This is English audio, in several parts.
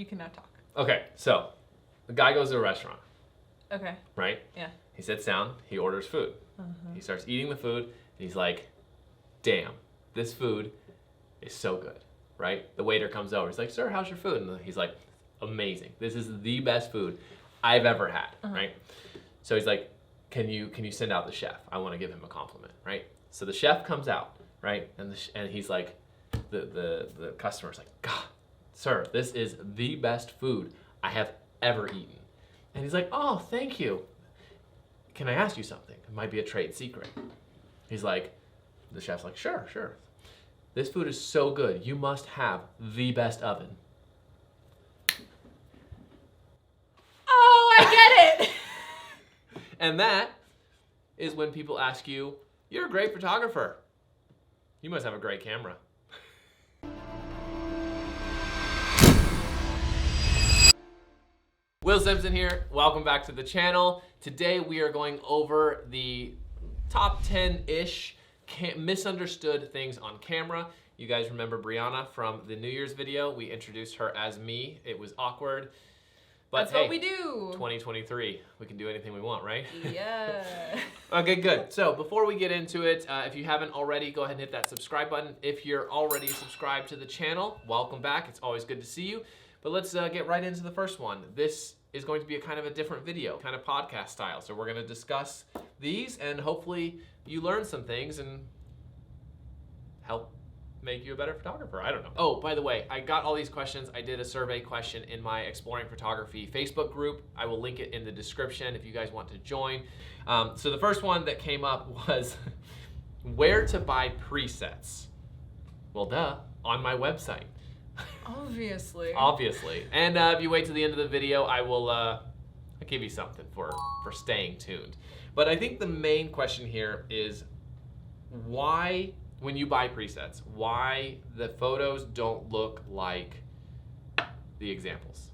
You can now talk. Okay, so the guy goes to a restaurant. Okay. Right? Yeah. He sits down, he orders food. He starts eating the food, and he's like, damn, this food is so good, right? The waiter comes over, he's like, sir, how's your food? And he's like, amazing. This is the best food I've ever had, right? So he's like, can you send out the chef? I want to give him a compliment, right? So the chef comes out, right? And he's like, the customer's like, God, sir, this is the best food I have ever eaten. And he's like, oh, thank you. Can I ask you something? It might be a trade secret. He's like, the chef's like, sure. This food is so good, you must have the best oven. Oh, I get it! And that is when people ask you, you're a great photographer. You must have a great camera. Will Simpson here. Welcome back to the channel. Today we are going over the top 10-ish misunderstood things on camera. You guys remember Briana from the New Year's video? We introduced her as me. It was awkward. But That's hey, what we do. 2023, we can do anything we want, right? Yeah. Okay, good. So before we get into it, if you haven't already, go ahead and hit that subscribe button. If you're already subscribed to the channel, welcome back. It's always good to see you. But let's get right into the first one. This is going to be a kind of a different video, kind of podcast style. So we're gonna discuss these and hopefully you learn some things and help make you a better photographer. I don't know. Oh, by the way, I got all these questions. I did a survey question in my Exploring Photography Facebook group. I will link it in the description if you guys want to join. So the first one that came up was where to buy presets. Well, duh, on my website. Obviously. Obviously. And if you wait to the end of the video, I will I'll give you something for staying tuned. But I think the main question here is why, when you buy presets, why the photos don't look like the examples.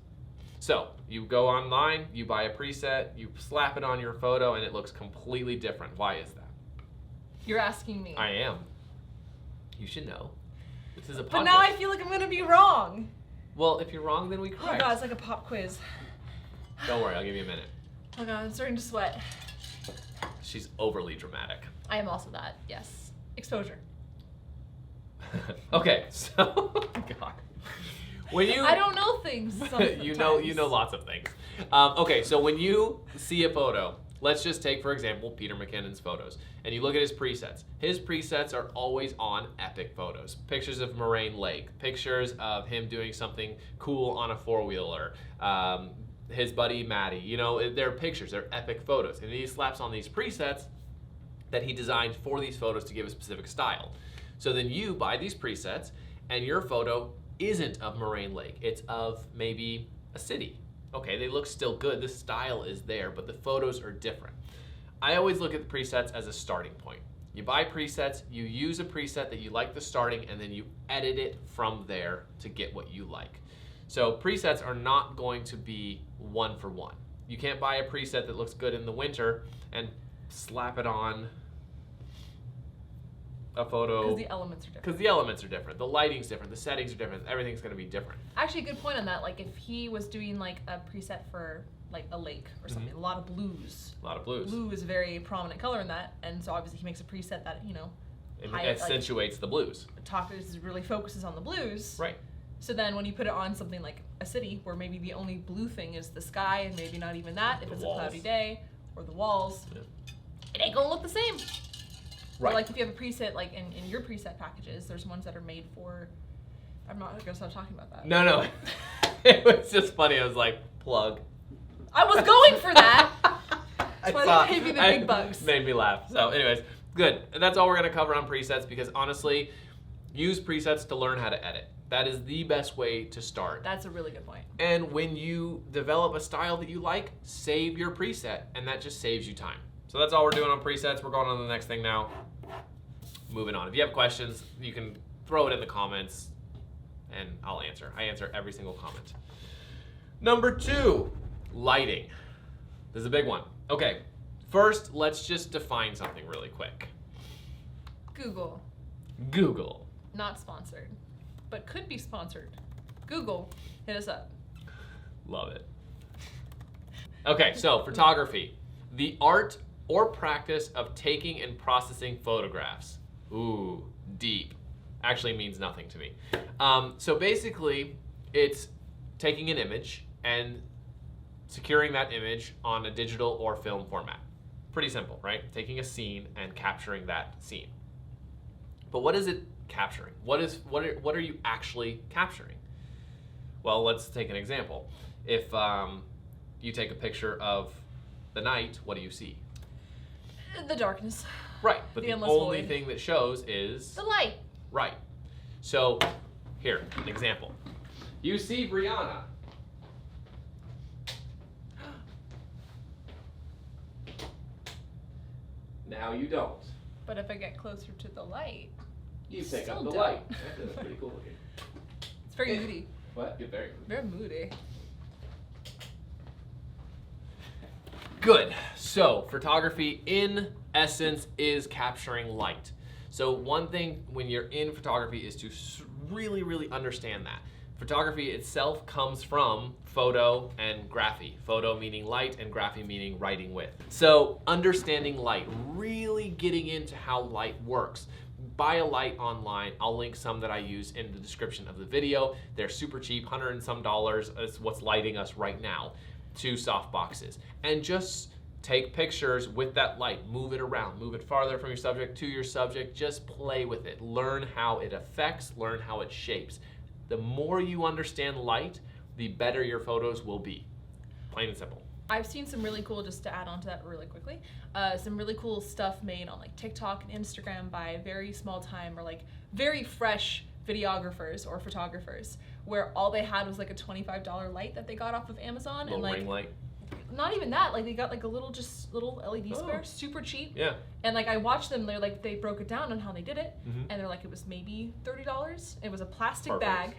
So you go online, you buy a preset, you slap it on your photo, and it looks completely different. Why is that? You're asking me. I am. You should know. This is a podcast. But now I feel like I'm gonna be wrong. Well, if you're wrong, then we Oh correct. god, it's like a pop quiz. Don't worry, I'll give you a minute. Oh god, I'm starting to sweat. She's overly dramatic. I am also that, yes. Exposure. Okay, so God, when you I don't know things. you know lots of things. Okay, so when you see a photo, let's just take for example Peter McKinnon's photos, and you look at his presets. His presets are always on epic photos. Pictures of Moraine Lake, pictures of him doing something cool on a four-wheeler. His buddy Maddie, you know, they're pictures, they're epic photos, and he slaps on these presets that he designed for these photos to give a specific style. So then you buy these presets, and your photo isn't of Moraine Lake, it's of maybe a city. Okay, they look still good, the style is there, but the photos are different. I always look at the presets as a starting point. You buy presets, you use a preset that you like the starting, and then you edit it from there to get what you like. So presets are not going to be one for one. You can't buy a preset that looks good in the winter and slap it on a photo. Because the elements are different. Because the elements are different. The lighting's different. The settings are different. Everything's going to be different. Actually, good point on that. Like if he was doing like a preset for like a lake or something, a lot of blues. A lot of blues. Blue is a very prominent color in that, and so obviously he makes a preset that, you know, It accentuates the blues. really focuses on the blues. Right. So then when you put it on something like a city where maybe the only blue thing is the sky and maybe not even that, if it's a cloudy day, or the walls, it ain't gonna look the same. Right. Or like if you have a preset, like in your preset packages, there's ones that are made for, I'm not gonna stop talking about that. No. It was just funny. I was like, plug. I was going for that. I That's why saw- they gave me the big bucks. Made me laugh. So anyways, good. And that's all we're gonna cover on presets because honestly, use presets to learn how to edit. That is the best way to start. That's a really good point. And when you develop a style that you like, save your preset, and that just saves you time. So that's all we're doing on presets. We're going on to the next thing now. Moving on. If you have questions, you can throw it in the comments, and I'll answer. I answer every single comment. Number 2, lighting. This is a big one. Okay, first, let's just define something really quick. Google. Google. Not sponsored, but could be sponsored. Google, hit us up. Love it. Okay, so photography. The art or practice of taking and processing photographs. Ooh, deep. Actually means nothing to me. So basically, it's taking an image and securing that image on a digital or film format. Pretty simple, right? Taking a scene and capturing that scene. But what is it capturing? What are you actually capturing? Well, let's take an example. If you take a picture of the night, what do you see? The darkness. Right, but the endless only void. thing that shows is The light. right. So, here, an example. You see Briana. Now you don't. But if I get closer to the light, You pick still up the don't. light. That's pretty cool looking. it's very moody. What? You're very Very moody. good. So, photography in essence is capturing light. So, one thing when you're in photography is to really, really understand that. Photography itself comes from photo and graphy. Photo meaning light and graphy meaning writing with. So, understanding light, really getting into how light works. Buy a light online. I'll link some that I use in the description of the video. They're super cheap, $100 and some. Is what's lighting us right now. 2 soft boxes. And just take pictures with that light. Move it around. Move it farther from your subject to your subject. Just play with it. Learn how it affects. Learn how it shapes. The more you understand light, the better your photos will be. Plain and simple. I've seen some really cool, just to add on to that really quickly, some really cool stuff made on like TikTok and Instagram by very small time or like very fresh videographers or photographers, where all they had was like a $25 light that they got off of Amazon. Little and like ring light. not even that, like they got like a little LED square, super cheap. Yeah. And like I watched them, they're like, they broke it down on how they did it, Mhm. and they're like, it was maybe $30. It was a plastic Perfect. bag.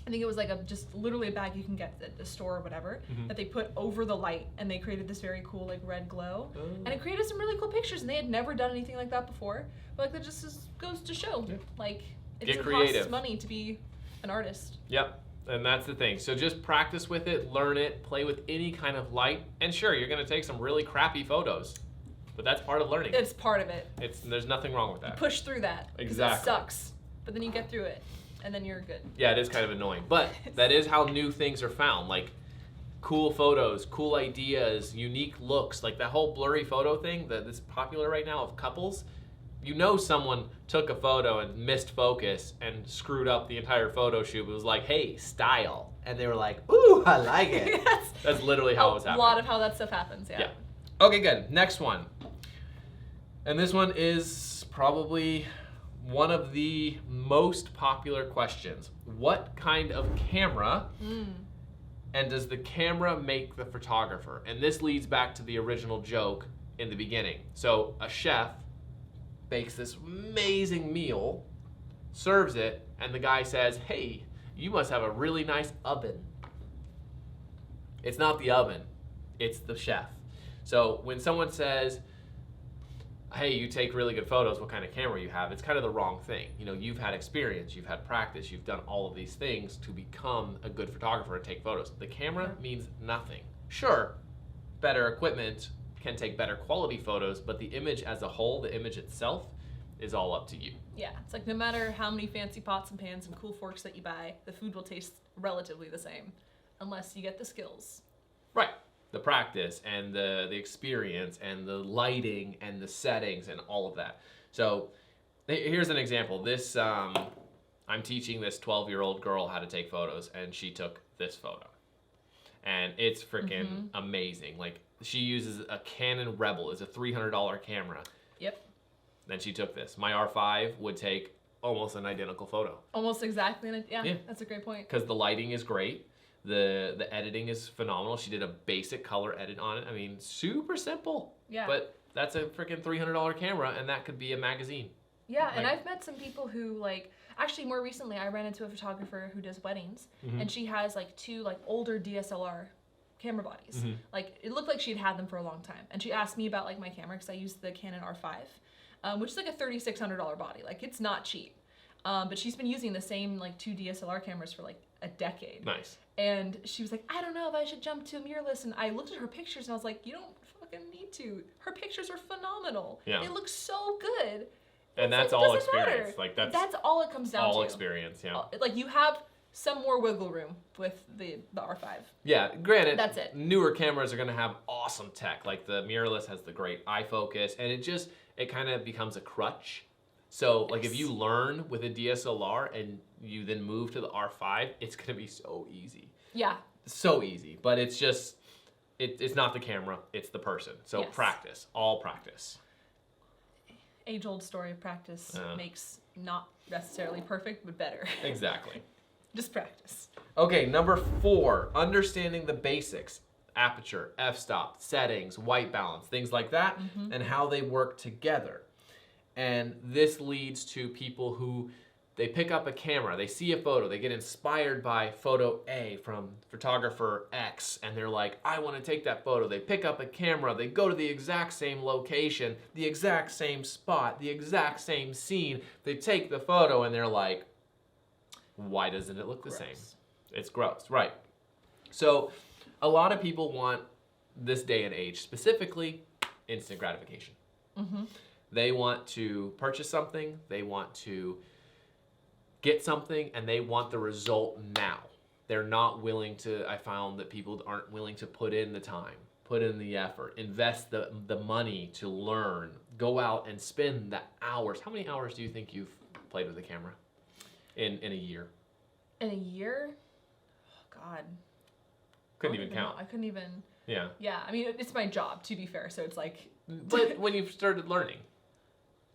I think it was like just literally a bag you can get at the store or whatever, Mhm. that they put over the light, and they created this very cool like red glow, Oh. and it created some really cool pictures, and they had never done anything like that before. But like that goes to show, Yeah. like it Get doesn't creative. cost money to be an artist. Yep. And that's the thing. So just practice with it, learn it, play with any kind of light, and sure, you're going to take some really crappy photos, but that's part of learning. It's part of it. There's nothing wrong with You that. push through that. 'Cause Exactly. It sucks, but then you get through it, and then you're good. Yeah, it is kind of annoying, but that is how new things are found. Like cool photos, cool ideas, unique looks, like that whole blurry photo thing that's popular right now of couples. You know someone took a photo and missed focus and screwed up the entire photo shoot. It was like, hey, style. And they were like, ooh, I like it. Yes. That's literally how it was A happening. lot of how that stuff happens, yeah. Yeah. Okay, good. Next one. And this one is probably one of the most popular questions. What kind of camera and does the camera make the photographer? And this leads back to the original joke in the beginning. So a chef bakes this amazing meal, serves it, and the guy says, hey, you must have a really nice oven. It's not the oven, it's the chef. So when someone says, hey, you take really good photos, what kind of camera you have, it's kind of the wrong thing. You know, you've had experience, you've had practice, you've done all of these things to become a good photographer and take photos. The camera means nothing. Sure, better equipment can take better quality photos, but the image as a whole, the image itself, is all up to you. Yeah, it's like no matter how many fancy pots and pans and cool forks that you buy, the food will taste relatively the same, unless you get the skills. Right. The practice and the experience and the lighting and the settings and all of that. So here's an example. This I'm teaching this 12-year-old girl how to take photos, and she took this photo. And it's freaking amazing. Like, she uses a Canon Rebel. It's a $300 camera. Yep. Then she took this. My R5 would take almost an identical photo. Almost exactly. Yeah, Yeah. that's a great point. Because the lighting is great. The editing is phenomenal. She did a basic color edit on it. I mean, super simple. Yeah. But that's a freaking $300 camera, and that could be a magazine. Yeah, and Like- I've met some people who like, actually more recently I ran into a photographer who does weddings, and she has like 2 like older DSLR camera bodies. Like, it looked like she'd had them for a long time. And she asked me about like my camera, because I used the Canon R5, which is like a $3,600 body. Like, it's not cheap. but she's been using the same like 2 DSLR cameras for like a decade. Nice. And she was like, I don't know if I should jump to mirrorless. And I looked at her pictures and I was like, you don't fucking need to. Her pictures are phenomenal. Yeah. They look so good. And that's like, all doesn't experience. matter. Like That's all it comes down to. all experience, yeah. Like you have some more wiggle room with the R5. Yeah, granted, That's it. Newer cameras are going to have awesome tech. Like the mirrorless has the great eye focus, and it kind of becomes a crutch. So like if you learn with a DSLR and you then move to the R5, it's going to be so easy. Yeah. So easy, but it's just, it's not the camera, it's the person. So Yes. practice, all practice. Age-old story of practice makes not necessarily perfect, but better. Exactly. Just practice. Okay, number 4, understanding the basics. Aperture, f-stop, settings, white balance, things like that, and how they work together. And this leads to people who, they pick up a camera, they see a photo, they get inspired by photo A from photographer X, and they're like, I want to take that photo. They pick up a camera, they go to the exact same location, the exact same spot, the exact same scene. They take the photo and they're like, why doesn't it look the same? It's gross, right? So a lot of people want, this day and age specifically, instant gratification. They want to purchase something, they want to get something, and they want the result now. They're not willing to, I found that people aren't willing to put in the time, put in the effort, invest the money to learn, go out and spend the hours. How many hours do you think you've played with the camera in a year? In a year? Oh, God. Couldn't even count. I couldn't even. Yeah. Yeah, I mean, it's my job, to be fair, so it's like. But when you started learning.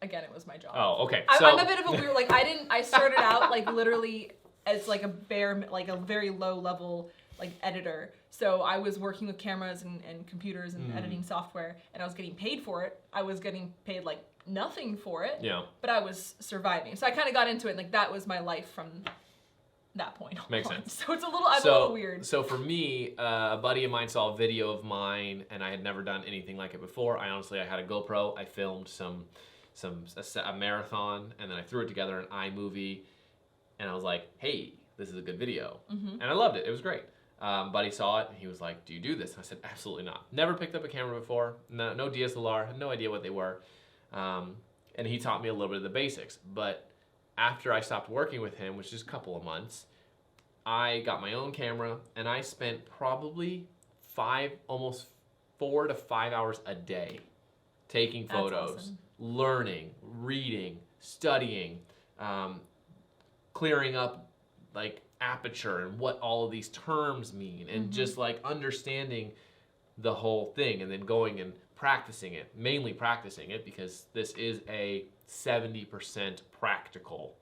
Again, it was my job. Oh, okay. I'm a bit of a weird, like, I started out, like, literally as, like, a very low level, like, editor. So I was working with cameras and computers and editing software, and I was getting paid for it. I was getting paid, like, nothing for it. Yeah. But I was surviving. So I kind of got into it, and, like, that was my life from that point on. Makes sense. So it's a little weird. So for me, a buddy of mine saw a video of mine, and I had never done anything like it before. I had a GoPro. I filmed a marathon, and then I threw it together in iMovie, and I was like, hey, this is a good video. And I loved it. It was great. Buddy saw it, and he was like, do you do this? And I said, absolutely not. Never picked up a camera before. No DSLR. Had no idea what they were. And he taught me a little bit of the basics. But after I stopped working with him, which is a couple of months, I got my own camera, and I spent probably almost 4 to 5 hours a day taking photos, awesome. Learning, reading, studying, clearing up like aperture and what all of these terms mean, and just like understanding the whole thing, and then going and practicing it, mainly practicing it, because this is a 70% practical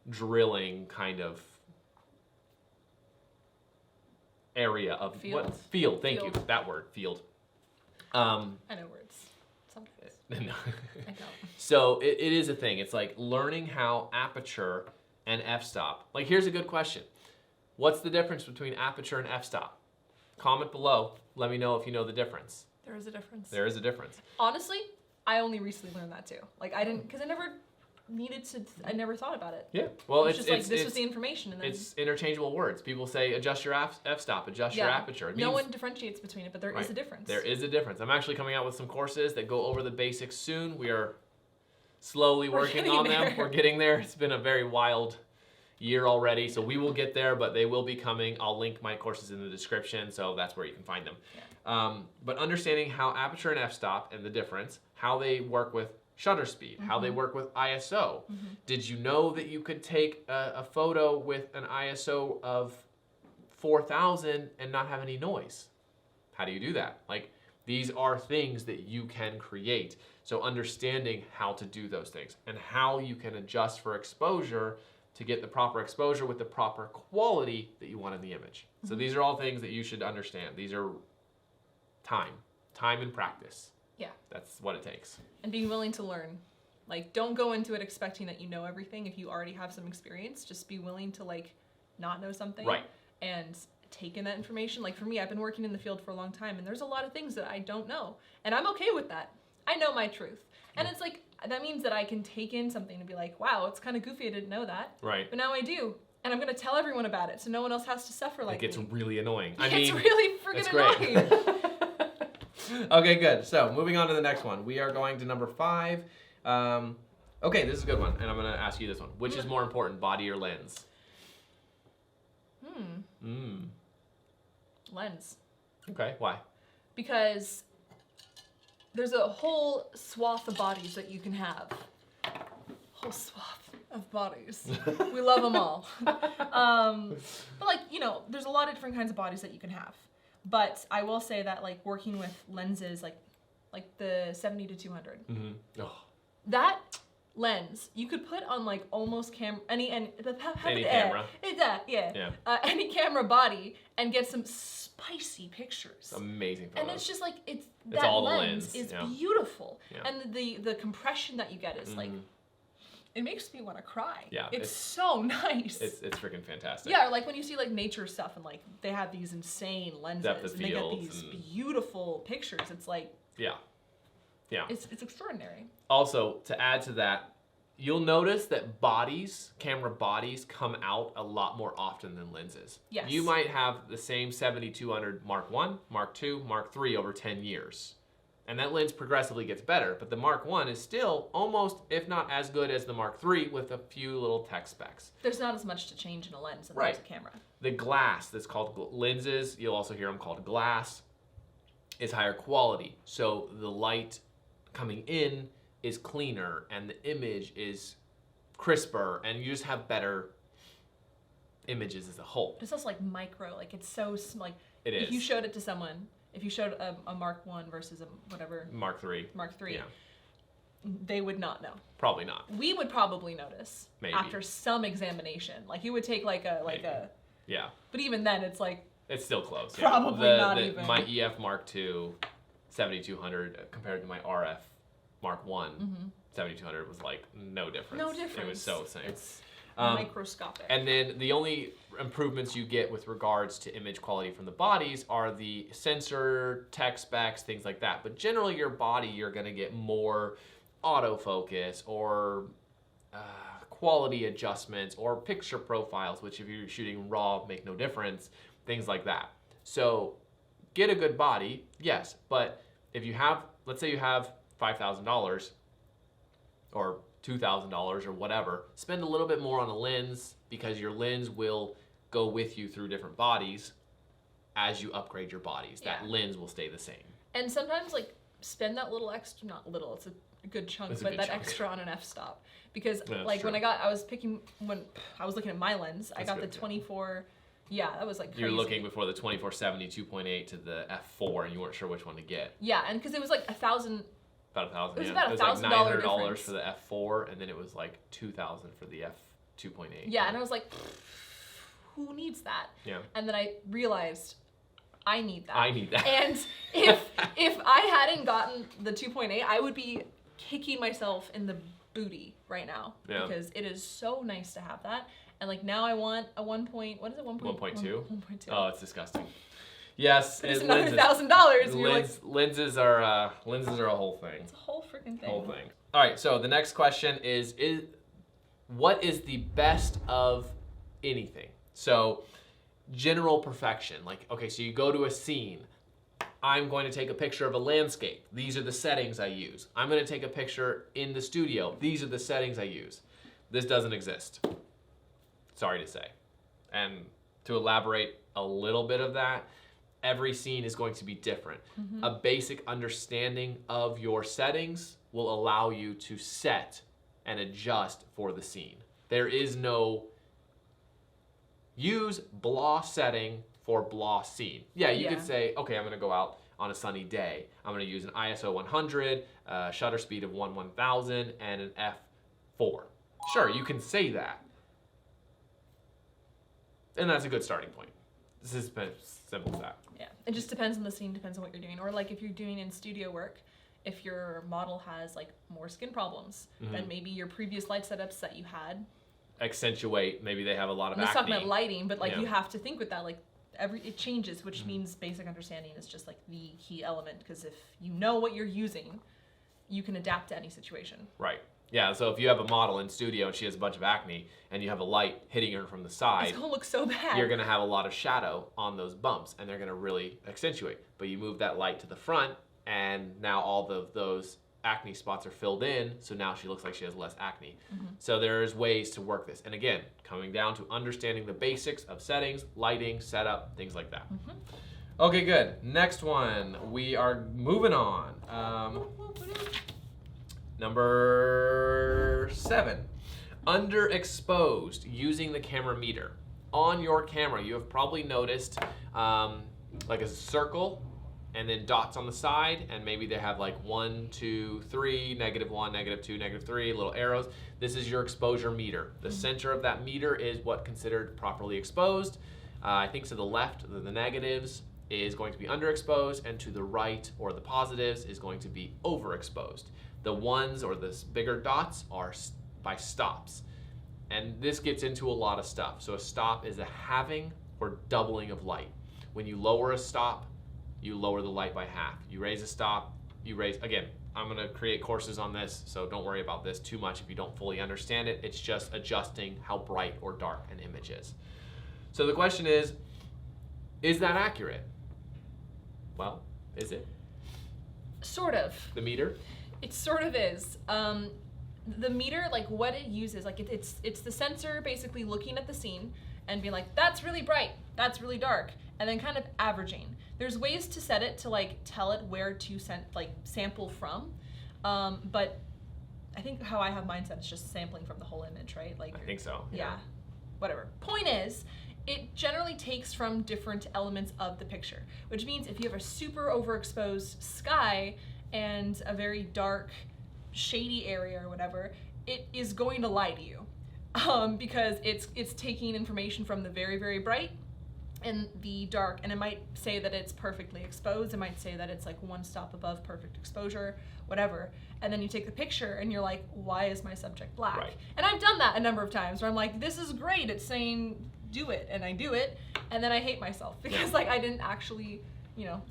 drilling kind of area of Field. Field. Thank you. That word, field. I know words. Sometimes. No. I don't. So it is a thing. It's like learning how aperture and f-stop. Like, here's a good question. What's the difference between aperture and f-stop? Comment below. Let me know if you know the difference. There is a difference. There is a difference. Honestly, I only recently learned that too. Like, I didn't, because I never needed to, I never thought about it. Yeah. Well, it's just like, this was the information. And then, it's interchangeable words. People say adjust your f-stop, adjust your aperture. It no means, one differentiates between it, but there is a difference. There is a difference. I'm actually coming out with some courses that go over the basics soon. We are slowly working on them. We're getting there. It's been a very wild year already, so we will get there, but they will be coming. I'll link my courses in the description, so that's where you can find them. Yeah. But understanding how aperture and f-stop and the difference, how they work with shutter speed, how they work with ISO. Did you know that you could take a photo with an ISO of 4,000 and not have any noise? How do you do that? Like, these are things that you can create. So understanding how to do those things and how you can adjust for exposure to get the proper exposure with the proper quality that you want in the image. So these are all things that you should understand. These are time and practice. Yeah. That's what it takes. And being willing to learn. Like, don't go into it expecting that you know everything. If you already have some experience, just be willing to, like, not know something. Right. And take in that information. Like, for me, I've been working in the field for a long time, and there's a lot of things that I don't know. And I'm okay with that. I know my truth. And it's like, that means that I can take in something and be like, wow, it's kind of goofy. I didn't know that. Right. But now I do. And I'm going to tell everyone about it so no one else has to suffer like It gets me. really annoying. It's really freaking annoying. Okay, good. So moving on to the next one. We are going to number 5. Okay, this is a good one. And I'm going to ask you this one. Which is more important, body or lens? Lens. Okay, why? Because there's a whole swath of bodies that you can have. Whole swath of bodies. We love them all. But like, you know, there's a lot of different kinds of bodies that you can have. But I will say that like working with lenses, like the 70 to 200, that lens you could put on like almost any camera. Any camera body and get some spicy pictures. Amazing photos. And it's just like it's that all lens is beautiful, and the compression that you get is Mm-hmm. like, it makes me want to cry. Yeah, it's so nice. It's freaking fantastic. Yeah, or like when you see like nature stuff and like they have these insane lenses Depth of and they get field these and- beautiful pictures. It's like Yeah. it's extraordinary. Also, to add to that, you'll notice that camera bodies come out a lot more often than lenses. Yes. You might have the same 70-200 Mark 1, Mark 2, Mark 3 over 10 years. And that lens progressively gets better, but the Mark 1 is still almost, if not as good as the Mark 3 with a few little tech specs. There's not as much to change in a lens as Right. a camera. The glass that's called lenses, you'll also hear them called glass, is higher quality. So the light coming in is cleaner and the image is crisper and you just have better images as a whole. It's also like micro, like it's so like It if is. you showed it to someone, if you showed a Mark 1 versus a whatever Mark 3. Mark 3, Yeah. they would not know. Probably not. We would probably notice Maybe. after some examination. Like you would take like a Yeah. but even then it's like It's still close. Probably not even. My EF Mark 2 7200 compared to my RF Mark 1 7200 was like no difference. no difference. It was so the same. It's microscopic. And then the only improvements you get with regards to image quality from the bodies are the sensor, tech specs, things like that. But generally your body, you're going to get more autofocus or quality adjustments or picture profiles, which if you're shooting raw, make no difference, things like that. So get a good body, yes. But if you have, let's say you have $5,000 or $2,000 or whatever, spend a little bit more on a lens because your lens will go with you through different bodies as you upgrade your bodies. That Yeah. lens will stay the same. And sometimes like spend that little extra, not little, it's a good chunk, It's a but good that chunk. extra on an f-stop. Because That's like when true. I was looking at my lens, I That's got good, the yeah. 24, yeah, that was like crazy. You're looking before the 2470 2.8 to the f4 and you weren't sure which one to get. Yeah, and because it was like $1,000. About $1,000. It was yeah. about It was $1,000 like $900 difference. for the f4 and then it was like $2,000 for the f2.8. Yeah, and I was like, who needs that? Yeah. And then I realized I need that. I need that. And if I hadn't gotten the 2.8, I would be kicking myself in the booty right now. Yeah. Because it is so nice to have that. And like now I want a 1. What is it? 1.2? 1.2. Oh, it's disgusting. Yes, But it's it- another lenses. $1,000. And you're like, Lenses are a whole thing. it's a whole freaking thing. Whole thing. All right, so the next question is what is the best of anything? So general perfection. Like, okay, so you go to a scene. I'm going to take a picture of a landscape. These are the settings I use. I'm going to take a picture in the studio. These are the settings I use. This doesn't exist. Sorry to say. And to elaborate a little bit of that, every scene is going to be different. A basic understanding of your settings will allow you to set and adjust for the scene. There is no use blah setting for blah scene. Yeah, you could say, okay, I'm gonna go out on a sunny day. I'm gonna use an ISO 100, shutter speed of 1/1000, and an f4. Sure, you can say that. And that's a good starting point. This is simple as that. Yeah, it just depends on the scene, depends on what you're doing. Or like if you're doing in studio work, if your model has like more skin problems, then maybe your previous light setups that you had. Accentuate, maybe they have a lot of I'm just acne. talking about lighting, but like Yeah. you have to think with that, like it changes, which means basic understanding is just like the key element. Because if you know what you're using, you can adapt to any situation. Right. Yeah, so if you have a model in studio and she has a bunch of acne and you have a light hitting her from the side, It's gonna look so bad. you're gonna have a lot of shadow on those bumps and they're gonna really accentuate. But you move that light to the front and now all of those acne spots are filled in, so now she looks like she has less acne. So there's ways to work this. And again, coming down to understanding the basics of settings, lighting, setup, things like that. Okay, good. Next one, we are moving on. Number 7, underexposed, using the camera meter. On your camera, you have probably noticed like a circle and then dots on the side, and maybe they have like 1, 2, 3, -1, -2, -3, little arrows. This is your exposure meter. The center of that meter is what considered properly exposed. I think to the left, the negatives is going to be underexposed, and to the right, or the positives, is going to be overexposed. The ones, or the bigger dots, are by stops. And this gets into a lot of stuff. So a stop is a halving or doubling of light. When you lower a stop, you lower the light by half. You raise a stop, you raise, again, I'm gonna create courses on this, so don't worry about this too much if you don't fully understand it. It's just adjusting how bright or dark an image is. So the question is that accurate? Well, is it? Sort of. The meter? It sort of is. The meter, like what it uses, like it's the sensor basically looking at the scene and being like, that's really bright, that's really dark, and then kind of averaging. There's ways to set it to like tell it where to sample from, but I think how I have mine set is just sampling from the whole image, right? Like I think so. Yeah. Whatever. Point is, it generally takes from different elements of the picture, which means if you have a super overexposed sky and a very dark, shady area or whatever, it is going to lie to you, because it's taking information from the very, very bright and the dark, and it might say that it's perfectly exposed, it might say that it's like one stop above perfect exposure, whatever, and then you take the picture and you're like, why is my subject black? Right. And I've done that a number of times where I'm like, this is great, it's saying do it, and I do it, and then I hate myself because like I didn't actually,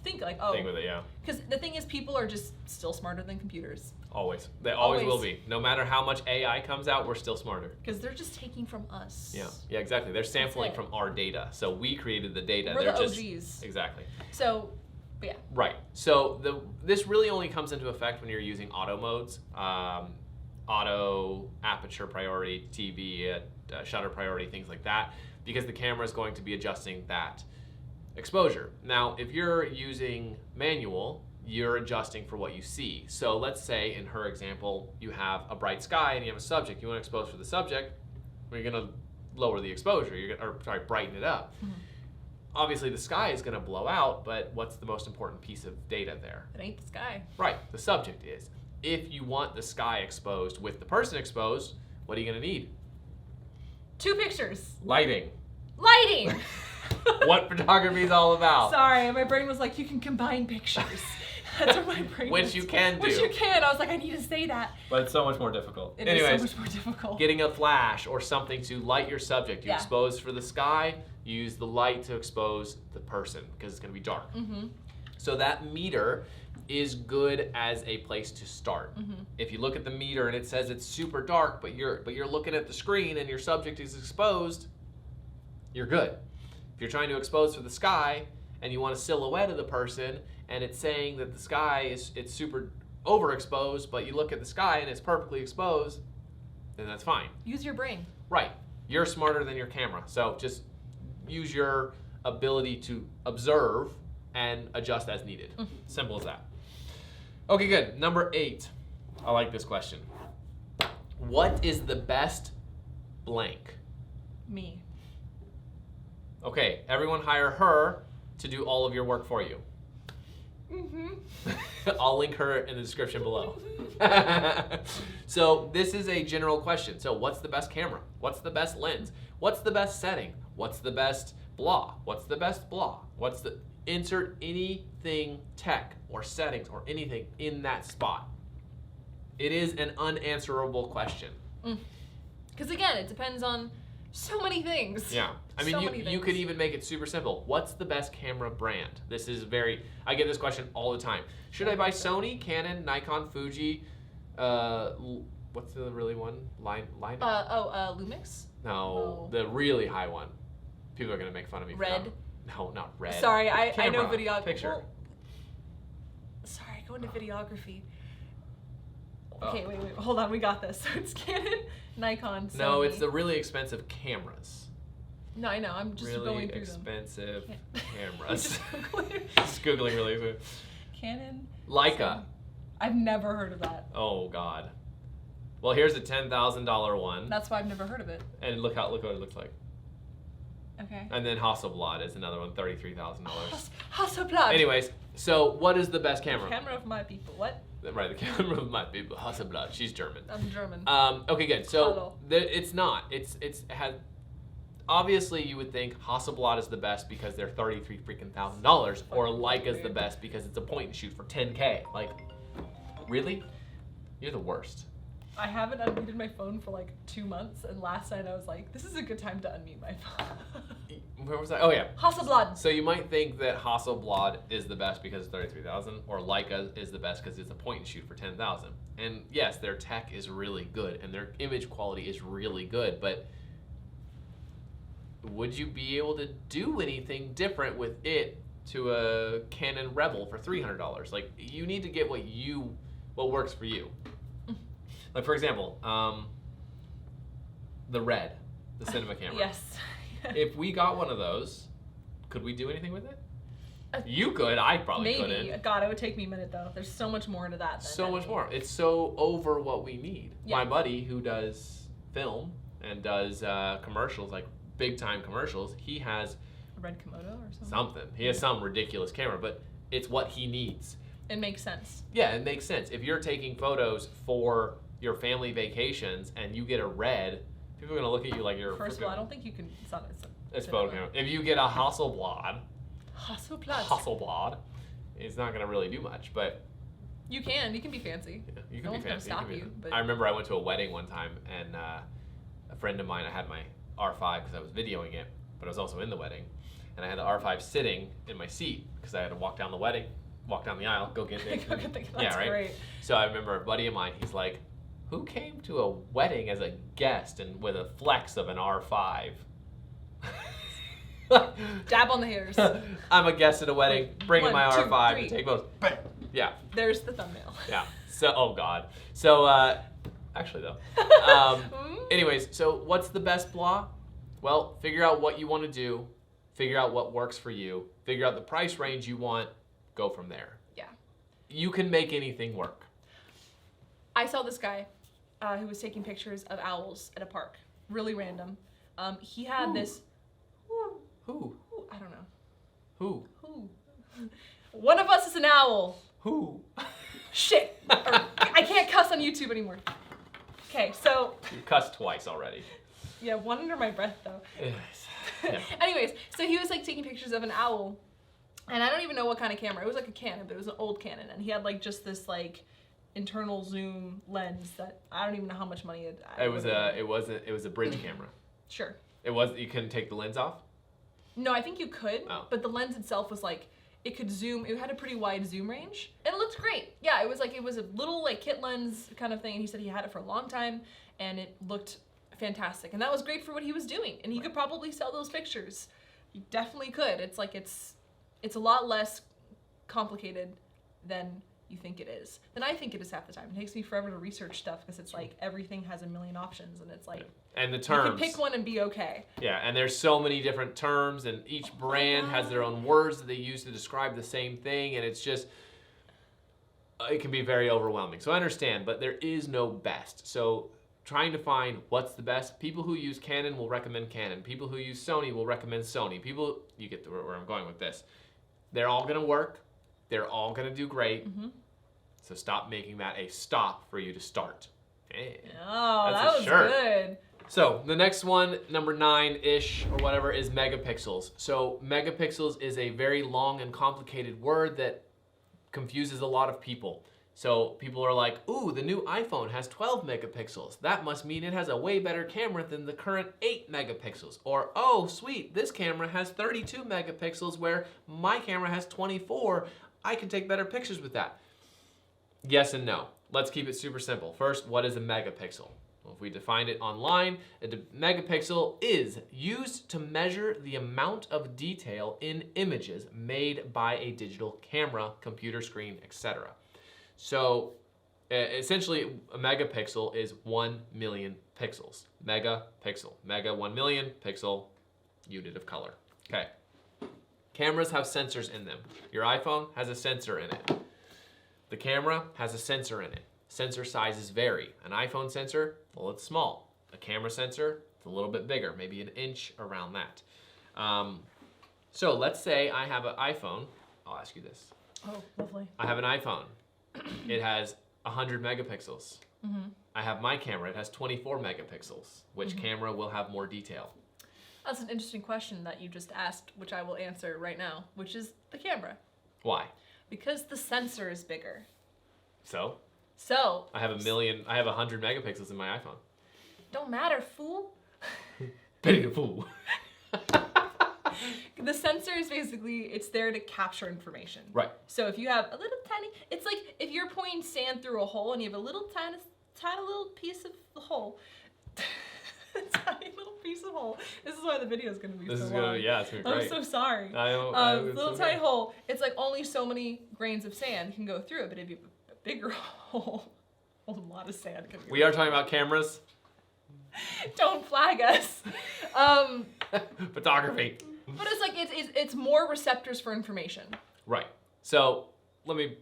think like, oh. Think with it, yeah. Because the thing is, people are just still smarter than computers. Always. They always will be. No matter how much AI comes out, we're still smarter. Because they're just taking from us. Yeah, exactly. They're sampling from our data. So we created the data. We're They're the just, OGs. Exactly. So, but yeah. Right. So this really only comes into effect when you're using auto modes. Auto, aperture priority, TV, shutter priority, things like that. Because the camera is going to be adjusting that exposure. Now, if you're using manual, you're adjusting for what you see. So let's say in her example, you have a bright sky and you have a subject. You want to expose for the subject, you're going to lower the exposure. Brighten it up. Mm-hmm. Obviously, the sky is going to blow out, but what's the most important piece of data there? It ain't the sky. Right, the subject is. If you want the sky exposed with the person exposed, what are you going to need? 2 pictures. Lighting. Lighting! What photography is all about. Sorry, my brain was like, you can combine pictures. That's what my brain Which you can do. Which you can. I was like, I need to say that. But it's so much more difficult. It is so much more difficult. Getting a flash or something to light your subject. You expose for the sky, you use the light to expose the person because it's going to be dark. Mm-hmm. So that meter is good as a place to start. Mm-hmm. If you look at the meter and it says it's super dark, but you're looking at the screen and your subject is exposed, you're good. If you're trying to expose for the sky and you want a silhouette of the person and it's saying that the sky it's super overexposed, but you look at the sky and it's perfectly exposed, then that's fine. Use your brain. Right. You're smarter than your camera. So just use your ability to observe and adjust as needed. Mm-hmm. Simple as that. Okay, good. Number 8. I like this question. What is the best blank? Me. Okay, everyone hire her to do all of your work for you. Mm-hmm. I'll link her in the description below. So this is a general question. So what's the best camera? What's the best lens? What's the best setting? What's the best blah? What's the best blah? Insert anything tech or settings or anything in that spot. It is an unanswerable question. Because again, it depends on So many things. Yeah. I mean, So many you things. could even make it super simple. What's the best camera brand? This is I get this question all the time. Should I buy Sony, Canon, Nikon, Fuji, what's the really one? Line? Lumix? No, Oh. the really high one. People are going to make fun of me for Red? that. No, not red. Sorry, I know Camera, videography. Picture. Sorry, go into videography. Oh. Okay, wait, hold on, we got this. So it's Canon, Nikon, Sony. No, it's the really expensive cameras. No, I know, I'm just Really going through expensive them. cameras. Just Googling. Just Googling really quick. Canon. Leica. Sony. I've never heard of that. Oh, God. Well, here's a $10,000 one. That's why I've never heard of it. And look what it looks like. Okay. And then Hasselblad is another one, $33,000. Hasselblad. Anyways, so what is the best camera? Camera of my people. What? Right, the camera of my people. Hasselblad. She's German. I'm German. Okay, good. So Hello. it's not. It has. Obviously, you would think Hasselblad is the best because they're $33,000, or Leica's the best because it's a point and shoot for $10K. Like, really? You're the worst. I haven't unmuted my phone for like 2 months, and last night I was like, this is a good time to unmute my phone. Where was I? Oh yeah. Hasselblad. So you might think that Hasselblad is the best because it's $33,000, or Leica is the best because it's a point and shoot for $10,000. And yes, their tech is really good and their image quality is really good, but would you be able to do anything different with it to a Canon Rebel for $300? Like, you need to get what works for you. Like, for example, the Red, the cinema camera. Yes. If we got one of those, could we do anything with it? You could. I probably Maybe. couldn't. God, it would take me a minute though. There's so much more into that. So much more. It's so over what we need. Yeah. My buddy who does film and does commercials, like big time commercials, he has A red Komodo or something. something. He has some ridiculous camera, but it's what he needs. It makes sense. Yeah, it makes sense. If you're taking photos for your family vacations and you get a Red, people are gonna look at you like you're. First of all, I don't think you can. It's photo camera. If you get a Hasselblad, Hasselblad. it's not gonna really do much, but You can be fancy. yeah, you can No be one's gonna fancy. stop can be- you, but- I remember I went to a wedding one time, and a friend of mine, I had my R5 because I was videoing it, but I was also in the wedding, and I had the R5 sitting in my seat because I had to walk down the aisle, go get it. Go get the- Yeah, that's right. great. So I remember a buddy of mine. He's like, "Who came to a wedding as a guest and with a flex of an R5?" Dab on the hairs. I'm a guest at a wedding, bringing my 1, 2, R5 3. to take photos. Bam. Yeah, There's the thumbnail. yeah. So, oh God. So, actually though. Anyways, so what's the best blah? Well, figure out what you want to do, figure out what works for you, figure out the price range you want, go from there. Yeah. You can make anything work. I saw this guy who was taking pictures of owls at a park. Really random. He had Who? this. Who? I don't know. Who? Who? One of us is an owl. Who? Shit. I can't cuss on YouTube anymore. Okay, so You cussed twice already. yeah, one under my breath though. Yeah. Anyways, so he was like taking pictures of an owl, and I don't even know what kind of camera. It was like a Canon, but it was an old Canon, and he had like just this like internal zoom lens that I don't even know how much money it. It was a bridge camera. Sure. You couldn't take the lens off? No, I think you could, Oh. but the lens itself was like, it could zoom, it had a pretty wide zoom range, and it looked great. Yeah, it was a little like kit lens kind of thing, and he said he had it for a long time, and it looked fantastic. And that was great for what he was doing, and he could probably sell those pictures. He definitely could. It's like, it's a lot less complicated than you think it is. Than I think it is half the time. It takes me forever to research stuff, because it's like, everything has a million options, and it's like, And the you terms. can pick one and be okay. Yeah, and there's so many different terms, and each brand has their own words that they use to describe the same thing, and it's just, it can be very overwhelming. So I understand, but there is no best. So trying to find what's the best, people who use Canon will recommend Canon. People who use Sony will recommend Sony. You get to where I'm going with this. They're all gonna work. They're all gonna do great. Mm-hmm. So stop making that a stop for you to start. Hey. Oh, That's that a was shirt. good. So the next one, number 9-ish or whatever, is megapixels. So megapixels is a very long and complicated word that confuses a lot of people. So people are like, ooh, the new iPhone has 12 megapixels. That must mean it has a way better camera than the current 8 megapixels. Or, oh, sweet, this camera has 32 megapixels where my camera has 24. I can take better pictures with that. Yes and no. Let's keep it super simple. First, what is a megapixel? Well, if we define it online, a megapixel is used to measure the amount of detail in images made by a digital camera, computer screen, etc. So essentially, a megapixel is 1 million pixels. Megapixel. Mega 1 million, pixel, unit of color. Okay. Cameras have sensors in them. Your iPhone has a sensor in it. The camera has a sensor in it. Sensor sizes vary. An iPhone sensor, well, it's small. A camera sensor, it's a little bit bigger, maybe an inch around that. So let's say I have an iPhone. I'll ask you this. Oh, lovely. I have an iPhone. It has 100 megapixels. Mm-hmm. I have my camera. It has 24 megapixels. Which camera will have more detail? That's an interesting question that you just asked, which I will answer right now, which is the camera. Why? Because the sensor is bigger. So? So. I have 100 megapixels in my iPhone. Don't matter, fool. Big a fool. The sensor is basically, it's there to capture information. Right. So if you have a little tiny, it's like if you're pouring sand through a hole and you have a little tiny little piece of the hole. Tiny little piece of hole. This is why the video is going to be so long. Yeah, it's going to be great. I'm so sorry. Little tiny hole. It's like only so many grains of sand can go through it, but if you have a bigger hole, a lot of sand can go We are talking about cameras. Don't flag us. Photography. But it's like it's more receptors for information. Right. So let me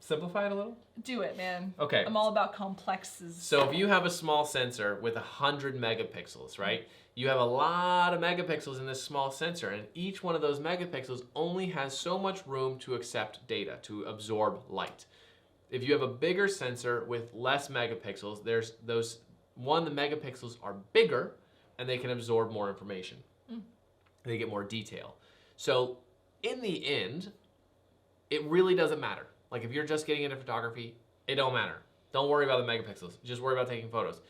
simplify it a little. Do it, man. Okay. I'm all about complexes. So if you have a small sensor with 100 megapixels, right? You have a lot of megapixels in this small sensor, and each one of those megapixels only has so much room to accept data, to absorb light. If you have a bigger sensor with less megapixels, the megapixels are bigger, and they can absorb more information. They get more detail. So in the end, it really doesn't matter. Like if you're just getting into photography, it don't matter. Don't worry about the megapixels. Just worry about taking photos.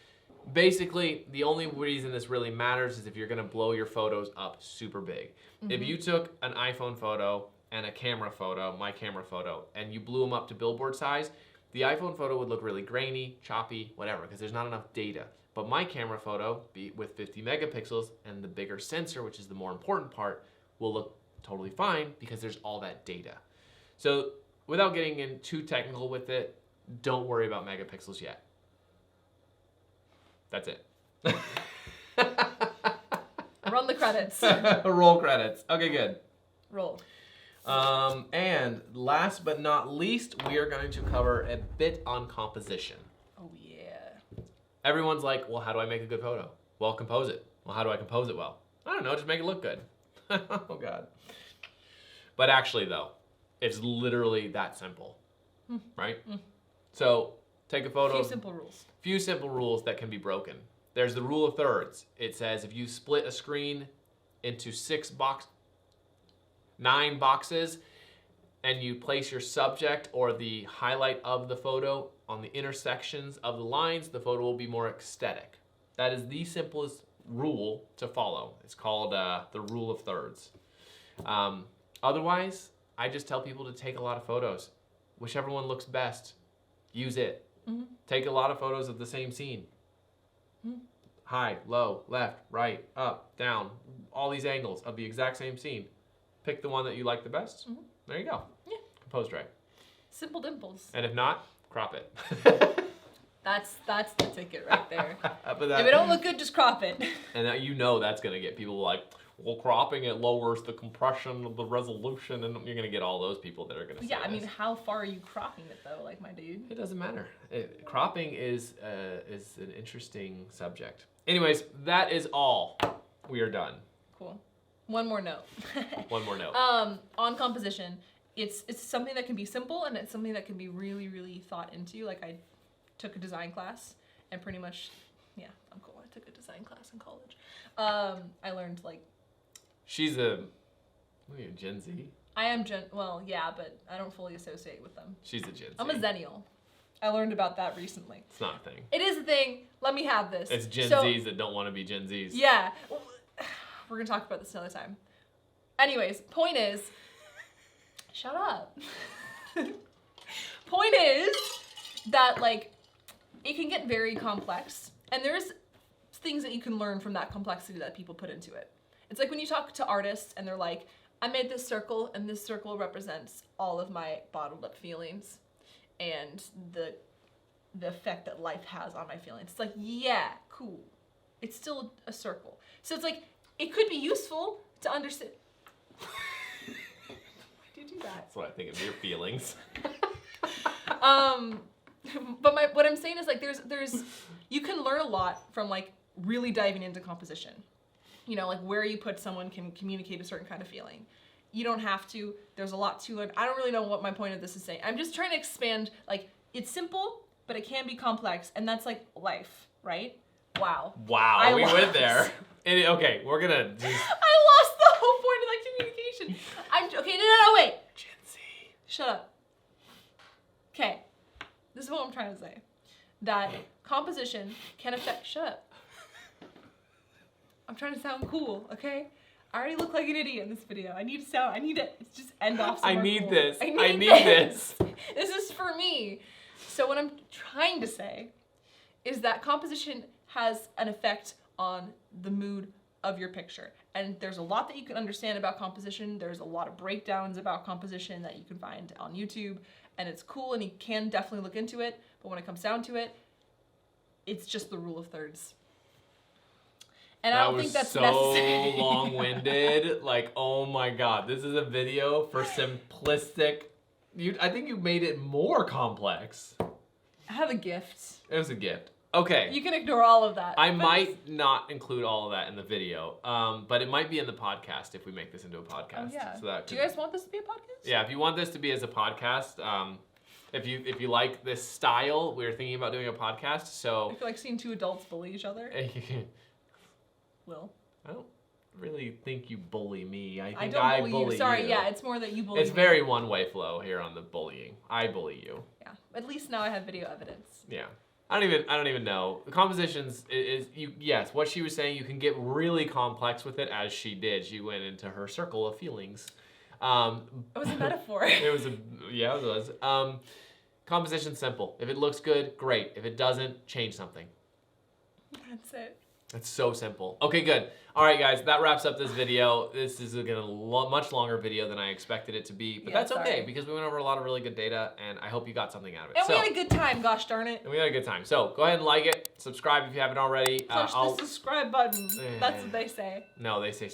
Basically, the only reason this really matters is if you're gonna blow your photos up super big. If you took an iPhone photo and a camera photo, my camera photo, and you blew them up to billboard size, the iPhone photo would look really grainy, choppy, whatever, because there's not enough data. But my camera photo, with 50 megapixels and the bigger sensor, which is the more important part, will look totally fine because there's all that data. So without getting in too technical with it, don't worry about megapixels yet. That's it. Run the credits. Roll credits. Okay, good. Roll. And last but not least, we are going to cover a bit on composition. Oh, yeah. Everyone's like, well, how do I make a good photo? Well, compose it. Well, how do I compose it well? I don't know, just make it look good. Oh, God. But actually, though, it's literally that simple, right? So take a photo. Few simple rules that can be broken. There's the rule of thirds. It says if you split a screen into 9 boxes, and you place your subject or the highlight of the photo on the intersections of the lines, the photo will be more aesthetic. That is the simplest rule to follow. It's called the rule of thirds. Otherwise, I just tell people to take a lot of photos. Whichever one looks best, use it. Take a lot of photos of the same scene. High, low, left, right, up, down, all these angles of the exact same scene. Pick the one that you like the best. There you go. Yeah. Composed right. Simple dimples. And if not, crop it. That's the ticket right there. If it don't look good, just crop it. And that, that's going to get people like, well, cropping it lowers the compression of the resolution, and you're going to get all those people that are going to say I mean, how far are you cropping it, though, like my dude? It doesn't matter. Cropping is an interesting subject. Anyways, that is all. We are done. Cool. One more note. One more note. On composition, it's something that can be simple, and it's something that can be really, really thought into. Like, I took a design class, and pretty much, yeah, I'm cool. I took a design class in college. I learned, like... She's what are you, Gen Z? I am well, yeah, but I don't fully associate with them. She's a Gen Z. I'm a Zennial. I learned about that recently. It's not a thing. It is a thing. Let me have this. It's Gen Zs that don't want to be Gen Zs. Yeah. We're going to talk about this another time. Anyways, point is... Shut up. Point is that, like, it can get very complex. And there's things that you can learn from that complexity that people put into it. It's like when you talk to artists and they're like, I made this circle and this circle represents all of my bottled up feelings and the effect that life has on my feelings. It's like, yeah, cool. It's still a circle. So it's like, it could be useful to understand. Why do you do that? That's what I think of your feelings. But what I'm saying is like, there's, you can learn a lot from like really diving into composition. You know, like where you put someone can communicate a certain kind of feeling. You don't have to. There's a lot to it. I don't really know what my point of this is saying. I'm just trying to expand, like, it's simple, but it can be complex, and that's like life, right? Wow. Wow, I we lost. went there. Okay, we're gonna just... I lost the whole point of like communication. Okay, no, wait. Gen Z. Shut up. Okay, this is what I'm trying to say. That composition can affect, shut up. I'm trying to sound cool, okay? I already look like an idiot in this video. I need to just end off somewhere I need cool. this. I need this. This is for me. So what I'm trying to say is that composition has an effect on the mood of your picture. And there's a lot that you can understand about composition. There's a lot of breakdowns about composition that you can find on YouTube. And it's cool and you can definitely look into it. But when it comes down to it, it's just the rule of thirds. And I don't think that's necessary. So long-winded. Like, oh my god, this is a video for simplistic. I think you made it more complex. I have a gift. It was a gift. Okay. You can ignore all of that. I might not include all of that in the video, but it might be in the podcast if we make this into a podcast. Oh, yeah. So that Do you guys want this to be a podcast? Yeah, if you want this to be as a podcast, if you like this style, we're thinking about doing a podcast. So I feel like seeing two adults bully each other. Will. I don't really think you bully me. I I think don't I bully bully you. Sorry, yeah, it's more that you bully It's me. very one-way flow here on the bullying. I bully you. Yeah. At least now I have video evidence. Yeah. I don't even know. The compositions yes, what she was saying, you can get really complex with it as she did. She went into her circle of feelings. It was a metaphor. It was. Composition's simple. If it looks good, great. If it doesn't, change something. That's it. It's so simple. Okay, good. All right, guys, that wraps up this video. This is a much longer video than I expected it to be, but that's okay because we went over a lot of really good data, and I hope you got something out of it. And we had a good time, gosh darn it. And we had a good time. So go ahead and like it, subscribe if you haven't already. Push the subscribe button. That's what they say. No, they say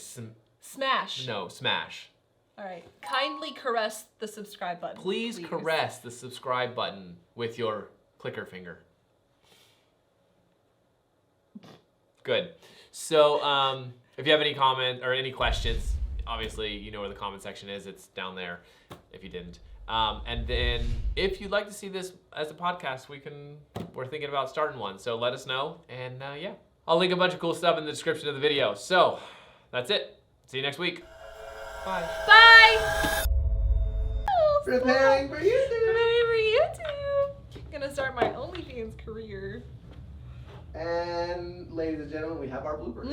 smash. No, smash. All right. Kindly caress the subscribe button. Please caress the subscribe button with your clicker finger. Good. So, if you have any comment or any questions, obviously you know where the comment section is. It's down there if you didn't. And then if you'd like to see this as a podcast, we're thinking about starting one. So let us know. And yeah, I'll link a bunch of cool stuff in the description of the video. So that's it. See you next week. Bye. Bye. Preparing for YouTube. Preparing for YouTube. I'm gonna start my OnlyFans career. And ladies and gentlemen, we have our bloopers. No.